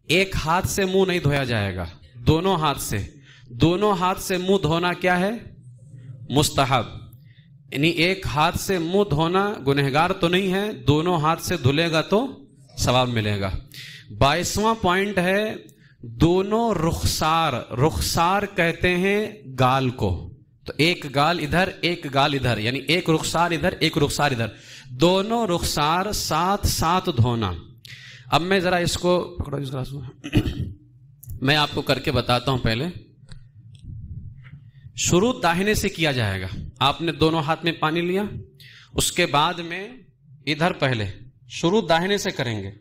ایک ہاتھ سے منہ نہیں دھویا جائے گا، دونوں ہاتھ سے منہ دھونا کیا ہے؟ مستحب. یعنی ایک ہاتھ سے منہ دھونا گنہگار تو نہیں ہے، دونوں ہاتھ سے دھلے گا تو ثواب ملے گا. 22واں پوائنٹ ہے دونوں رخسار کہتے ہیں گال کو. تو ایک گال ادھر ایک گال ادھر، یعنی ایک رخسار ادھر ایک رخسار ادھر، دونوں رخسار ساتھ ساتھ دھونا. اب میں ذرا اس کو پکڑو، اس گلاس میں آپ کو کر کے بتاتا ہوں. پہلے شروع داہنے سے کیا جائے گا. آپ نے دونوں ہاتھ میں پانی لیا، اس کے بعد میں ادھر پہلے شروع داہنے سے کریں گے.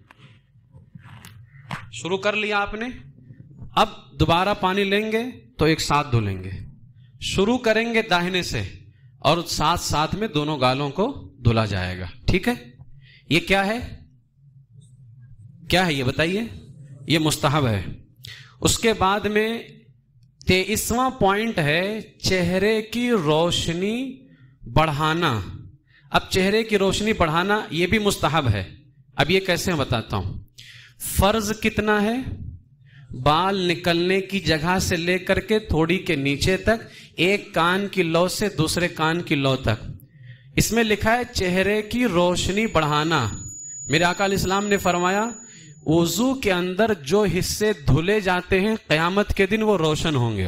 شروع کر لیا آپ نے، اب دوبارہ پانی لیں گے تو ایک ساتھ دھلیں گے. شروع کریں گے داہنے سے اور ساتھ ساتھ میں دونوں گالوں کو دھلا جائے گا. ٹھیک ہے؟ یہ کیا ہے یہ بتائیے؟ یہ مستحب ہے. اس کے بعد میں 23واں پوائنٹ ہے چہرے کی روشنی بڑھانا. اب چہرے کی روشنی بڑھانا یہ بھی مستحب ہے. اب یہ کیسے بتاتا ہوں. فرض کتنا ہے؟ بال نکلنے کی جگہ سے لے کر کے تھوڑی کے نیچے تک، ایک کان کی لو سے دوسرے کان کی لو تک. اس میں لکھا ہے چہرے کی روشنی بڑھانا. میرے آقا علیہ السلام نے فرمایا وضو کے اندر جو حصے دھلے جاتے ہیں قیامت کے دن وہ روشن ہوں گے.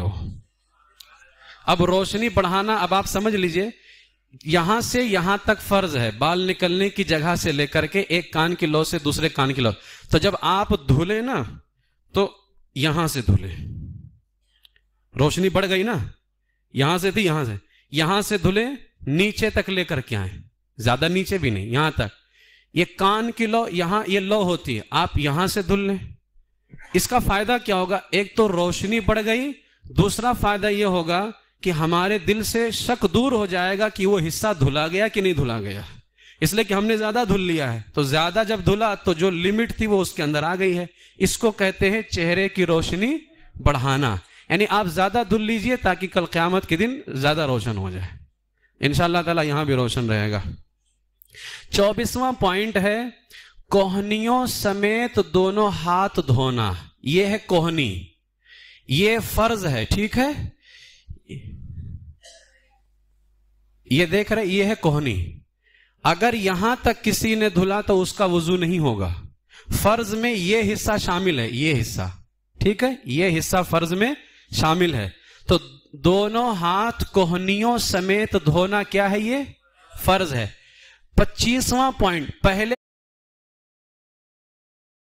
اب روشنی بڑھانا، اب آپ سمجھ لیجئے، یہاں سے یہاں تک فرض ہے، بال نکلنے کی جگہ سے لے کر کے ایک کان کی لو سے دوسرے کان کی لو. تو جب آپ دھلے نا تو یہاں سے دھلے، روشنی بڑھ گئی نا، یہاں سے تھی یہاں سے دھلے، نیچے تک لے کر کے آئیں، زیادہ نیچے بھی نہیں، یہاں تک. یہ کان کی لو یہاں یہ لو ہوتی ہے، آپ یہاں سے دھل لیں. اس کا فائدہ کیا ہوگا؟ ایک تو روشنی بڑھ گئی، دوسرا فائدہ یہ ہوگا کہ ہمارے دل سے شک دور ہو جائے گا کہ وہ حصہ دھلا گیا کہ نہیں دھلا گیا، اس لیے کہ ہم نے زیادہ دھل لیا ہے. تو زیادہ جب دھلا تو جو لمٹ تھی وہ اس کے اندر آ گئی ہے. اس کو کہتے ہیں چہرے کی روشنی بڑھانا. یعنی آپ زیادہ دھل لیجئے تاکہ کل قیامت کے دن زیادہ روشن ہو جائے. انشاءاللہ تعالی یہاں بھی روشن رہے گا. 24واں پوائنٹ ہے کوہنیوں سمیت دونوں ہاتھ دھونا. یہ ہے کوہنی، یہ فرض ہے. ٹھیک ہے؟ یہ دیکھ رہے، یہ ہے کوہنی. اگر یہاں تک کسی نے دھلا تو اس کا وضو نہیں ہوگا. فرض میں یہ حصہ شامل ہے، یہ حصہ. ٹھیک ہے؟ یہ حصہ فرض میں شامل ہے. تو دونوں ہاتھ کوہنیوں سمیت دھونا کیا ہے؟ یہ فرض ہے. 25واں پوائنٹ، پہلے